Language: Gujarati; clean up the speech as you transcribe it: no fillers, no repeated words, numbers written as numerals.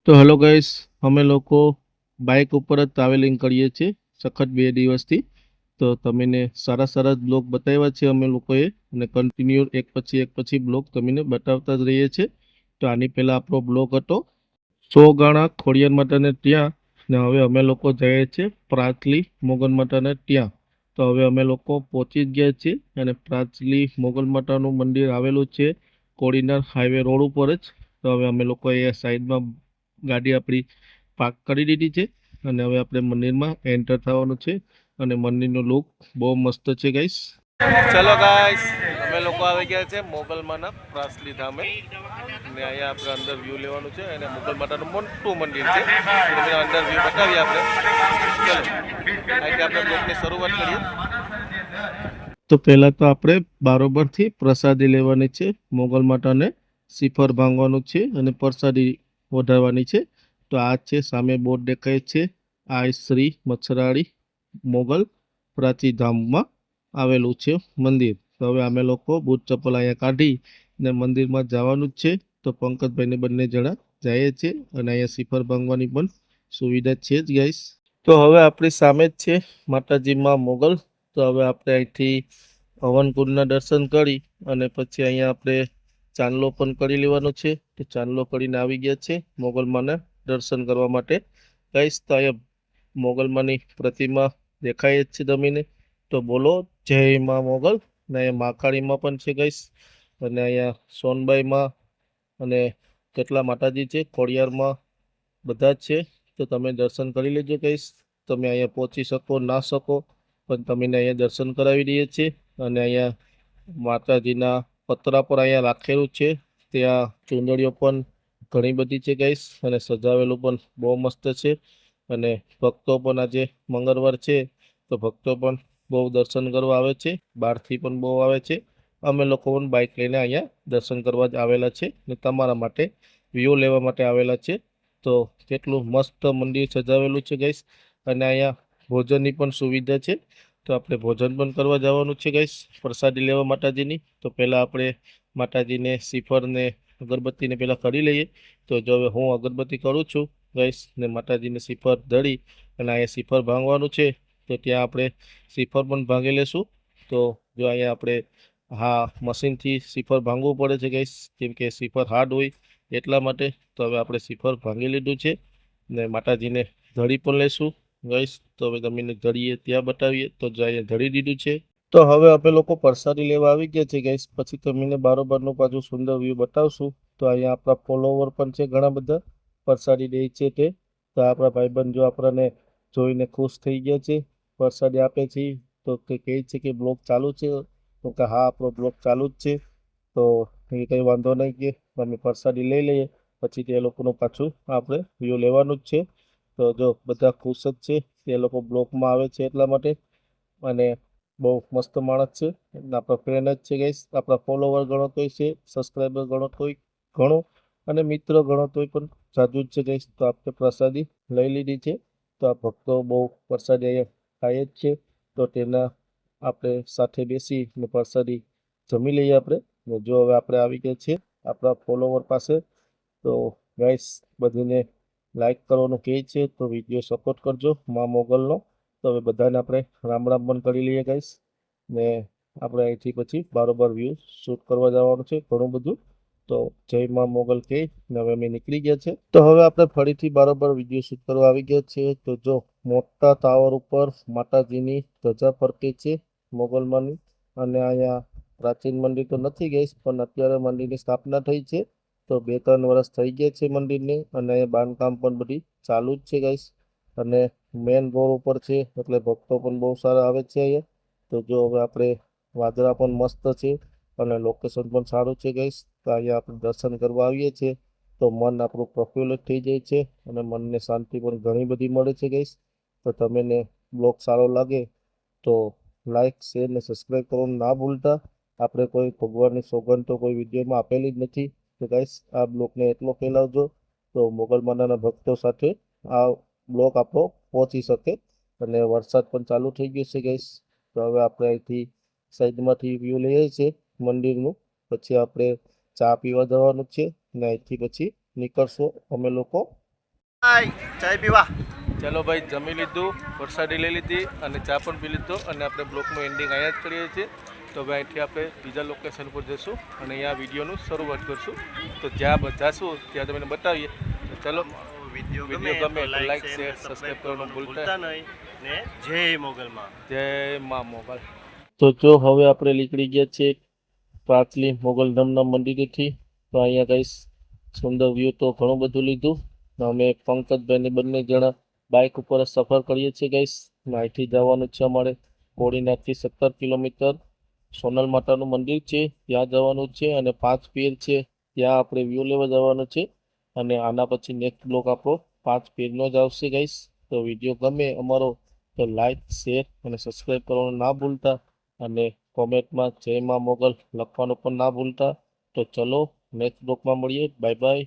તો હેલો ગાઈસ, અમે લોકો બાઇક ઉપર જ ટ્રાવેલિંગ કરીએ છીએ સખત 2 દિવસથી. તો તમને સારા સારા બ્લોગ બતાવ્યા છે અમે લોકોએ, અને કન્ટિન્યુ એક પછી બ્લોગ તમને બતાવતા જ રહીએ છીએ. તો આની પહેલા આપણો બ્લોગ હતો 100 ગાણા ખોડિયાર માતાને ત્યાં, ને હવે અમે લોકો જઈએ છીએ પ્રાચલી મોગલ માતાને ત્યાં. તો હવે અમે લોકો પહોંચી જ ગયા છીએ, અને પ્રાચલી મોગલ માતાનું મંદિર આવેલું છે કોડીનાર હાઈવે રોડ ઉપર જ. તો હવે અમે લોકો એ સાઈડમાં ગાડી આપણી પાર્ક કરી દીધી છે, અને હવે આપણે મંદિરમાં એન્ટર થવાનું છે. અને મંદિરનો લુક બહુ મસ્ત છે ગાઈસ. ચલો ગાઈસ, અમે લોકો આવી ગયા છે મોગલમાના પ્રાસલી ધામે, ને અહીંયા આપણે અંદર વ્યૂ લેવાનું છે. અને મોગલ માતાનું મોટું મંદિર છે, એટલે અંદર વ્યૂ બતાવીએ આપણે. ચલો અહીંથી આપણે બ્લોગની શરૂઆત કરીએ. તો પહેલાં તો આપણે બારોબરથી પ્રસાદી લેવાની છે. મોગલ માતાને શ્રીફળ ભાંગવાનું છે અને પ્રસાદી વધારવાની છે. તો આ છે સામે બોર્ડ દેખાય છે, આ શ્રી મચ્છરાળી મોગલ પ્રાચી ધામમાં આવેલું છે મંદિર. તો હવે અમે લોકો બૂટ ચપ્પલ અહીંયા કાઢી ને મંદિરમાં જવાનું જ છે. તો પંકજભાઈને બંને જણા જાય છે, અને અહીંયા શ્રીફળ ભાંગવાની પણ સુવિધા છે જ ગાઈસ. તો હવે આપણી સામે જ છે માતાજીમાં મોગલ. તો હવે આપણે અહીંથી હવનકુંડના દર્શન કરી અને પછી અહીંયા આપણે ચાંદલો પણ કરી લેવાનો છે. તો ચાંદલો કરીને આવી ગયા છે મોગલમાના દર્શન કરવા માટે ગાઈસ. તો અહીંયા મોગલમાની પ્રતિમા દેખાય જ છે તમને. તો બોલો જય માં મોગલ. ને અહીંયા મહાકાળીમાં પણ છે ગાઈસ, અને અહીંયા સોનબાઈમાં અને કેટલા માતાજી છે ખોડિયારમાં, બધા જ છે. તો તમે દર્શન કરી લેજો ગાઈસ. તમે અહીંયા પહોંચી શકો ના શકો, પણ તમને અહીંયા દર્શન કરાવી દઈએ છીએ. અને અહીંયા માતાજીના પતરા પર અહીંયા રાખેલું છે, ત્યાં ચૂંદડીઓ પણ ઘણી બધી છે ગાઈસ, અને સજાવેલું પણ બહુ મસ્ત છે. અને ભક્તો પણ આજે મંગળવાર છે, તો ભક્તો પણ બહુ દર્શન કરવા આવે છે, બહારથી પણ બહુ આવે છે. અમે લોકો પણ બાઇક લઈને અહીંયા દર્શન કરવા જ આવેલા છે, ને તમારા માટે વ્યૂ લેવા માટે આવેલા છે. તો કેટલું મસ્ત મંદિર સજાવેલું છે ગાઈસ. અને અહીંયા ભોજનની પણ સુવિધા છે, તો આપણે ભોજન પણ કરવા જવાનું છે ગાઈસ, પ્રસાદી લેવા માતાજીની. તો પહેલાં આપણે માતાજીને શ્રીફળને અગરબત્તીને પહેલાં કરી લઈએ. તો જો હવે હું અગરબત્તી કરું છું ગાઈસ, ને માતાજીને શ્રીફળ ધરી અને અહીંયા શ્રીફળ ભાંગવાનું છે. તો ત્યાં આપણે શ્રીફળ પણ ભાંગી લેશું. તો જો અહીંયા આપણે મશીનથી શ્રીફળ ભાંગવું પડે છે ગાઈસ, કેમ કે શ્રીફળ હાર્ડ હોય એટલા માટે. તો હવે આપણે શ્રીફળ ભાંગી લીધું છે, ને માતાજીને ધરી પણ લેશું ગાઈસ. તો હવે તમને ધરીએ ત્યાં બતાવીએ. તો જો અહીંયા ધરી દીધું છે. તો હવે આપણે લોકો પ્રસાદી લેવા આવી ગયા છે ગાઈસ. પછી તમને બારોબારનું પાછું સુંદર વ્યૂ બતાવશું. તો અહીંયા આપણા ફોલોવર પણ છે ઘણા બધા, પ્રસાદી દે છે તે. તો આપણા ભાઈબંધ જો આપણને જોઈને ખુશ થઈ ગયા છે, પ્રસાદી આપે છે. તો કહે છે કે બ્લોગ ચાલુ છે. તો કે હા, આપણો બ્લોગ ચાલુ જ છે. તો એ કંઈ વાંધો નહીં, કે અમે પ્રસાદી લઈ લઈએ, પછી તે લોકોનું પાછું આપણે વ્યૂ લેવાનું જ છે. તો જો બધા ખુશ જ છે, તે લોકો બ્લોગમાં આવે છે એટલા માટે. અને બહુ મસ્ત માણસ છે, આપણા ફ્રેન્ડ જ છે ગાઈસ. આપણા ફોલોવર ગણો તોય છે, સબસ્ક્રાઈબર ગણો તોય ઘણો, અને મિત્રો ગણો તોય પણ જાજુ જ છે ગાઈસ. તો આપણે પ્રસાદી લઈ લીધી છે. તો આ ભક્તો બહુ પ્રસાદી અહીંયા ખાય જ છે. તો તેના આપણે સાથે બેસી ને પ્રસાદી જમી લઈએ આપણે. ને જો હવે આપણે આવી ગયા છીએ આપણા ફોલોવર પાસે. તો ગાઈસ બધીને લાઈક કરવાનું કહે છે, તો વિડીયો સપોર્ટ કરજો મા મોગલનો. તો હવે બધાને આપણે રામ રામ પણ કરી લઈએ ગાઈસ. ને આપણે અહીંથી પછી બારોબાર વ્યૂ શૂટ કરવા જવાનું છે ઘણું બધું. તો જય માં મોગલ કહે ને હવે અમે નીકળી ગયા છે. તો હવે આપણે ફરીથી બારોબાર વિડીયો શૂટ કરવા આવી ગયા છે. તો જો મોટા ટાવર ઉપર માતાજીની ધજા ફરકે છે મોગલમાંની. અને અહીંયા પ્રાચીન મંદિર તો નથી ગઈશ, પણ અત્યારે મંદિરની સ્થાપના થઈ છે. તો 2-3 વર્ષ થઈ ગયા છે મંદિરને, અને બાંધકામ પણ બધી ચાલુ જ છે ગાઈસ. અને મેન રોડ ઉપર છે, એટલે ભક્તો પણ બહુ સારા આવે છે અહીંયા. તો જો હવે આપણે વાદળા પણ મસ્ત છે, અને લોકેશન પણ સારું છે ગાઈસ. તો અહીંયા આપણે દર્શન કરવા આવીએ છીએ, તો મન આપણું પ્રફુલ્લિત થઈ જાય છે, અને મનને શાંતિ પણ ઘણી બધી મળે છે ગાઈસ. તો તમને બ્લોગ સારો લાગે તો લાઈક, શેર ને સબસ્ક્રાઈબ કરવાનું ના ભૂલતા. આપણે કોઈ ભગવાનની સોગંદ તો કોઈ વિડીયોમાં આપેલી જ નથી. તો ગાઈસ આ બ્લોગને એટલો ફેલાવજો, તો મોગલમાના ભક્તો સાથે આ બ્લોગ આપણો પહોંચી શકે. અને વરસાદ પણ ચાલુ થઈ ગયો છે ગાઈસ. તો હવે આપણે અહીંથી સાઈડમાંથી વ્યૂ લઈએ છીએ મંદિરનું. પછી આપણે ચા પીવા જવાનું છે, ને અહીંથી પછી નીકળશું અમે લોકો ચાય પીવા. ચાલો ભાઈ, જમી લીધું, વરસાદી લઈ લીધી અને ચા પણ પી લીધો અને આપણે બ્લોગનું એન્ડિંગ અહીંયા જ કરીએ છીએ. તો ભાઈ અહીંથી આપણે બીજા લોકેશન પર જઈશું અને અહીંયા વિડીયોનું શરૂઆત કરશું. તો જ્યાં જઈશું ત્યાં તમને બતાવીએ. તો ચાલો, વિડીયો ગમે ગમે તો લાઈક શેર સબસ્ક્રાઈબ કરવાનું ભૂલતા નહીં ને જય મોગલમાં. જય મા મોગલ. તો જો હવે આપણે નીકળી ગયા છીએ પાટલી મોગલધામના મંદિરેથી. તો અહીંયા કઈ સુંદર વ્યૂ તો ઘણું બધું લીધું. અમે પંકજભાઈને બંને જણા બાઇક ઉપર જ સફર કરીએ છીએ ગાઈસ. અહીંથી જવાનું છે અમારે કોડીનાથથી 17 કિલોમીટર સોનલ માતાનું મંદિર છે ત્યાં જવાનું છે અને 5 પીર છે ત્યાં આપણે વ્યૂ લેવા જવાનું છે. અને આના પછી નેક્સ્ટ બ્લોક આપણો 5 પીરનો જ આવશે ગાઈસ. તો વિડીયો ગમે અમારો તો લાઈક શેર અને સબસ્ક્રાઈબ કરવાનું ના ભૂલતા અને કોમેન્ટમાં જય મા મોગલ લખવાનું પણ ના ભૂલતા. તો ચલો નેક્સ્ટ બ્લોકમાં મળીએ. Bye bye.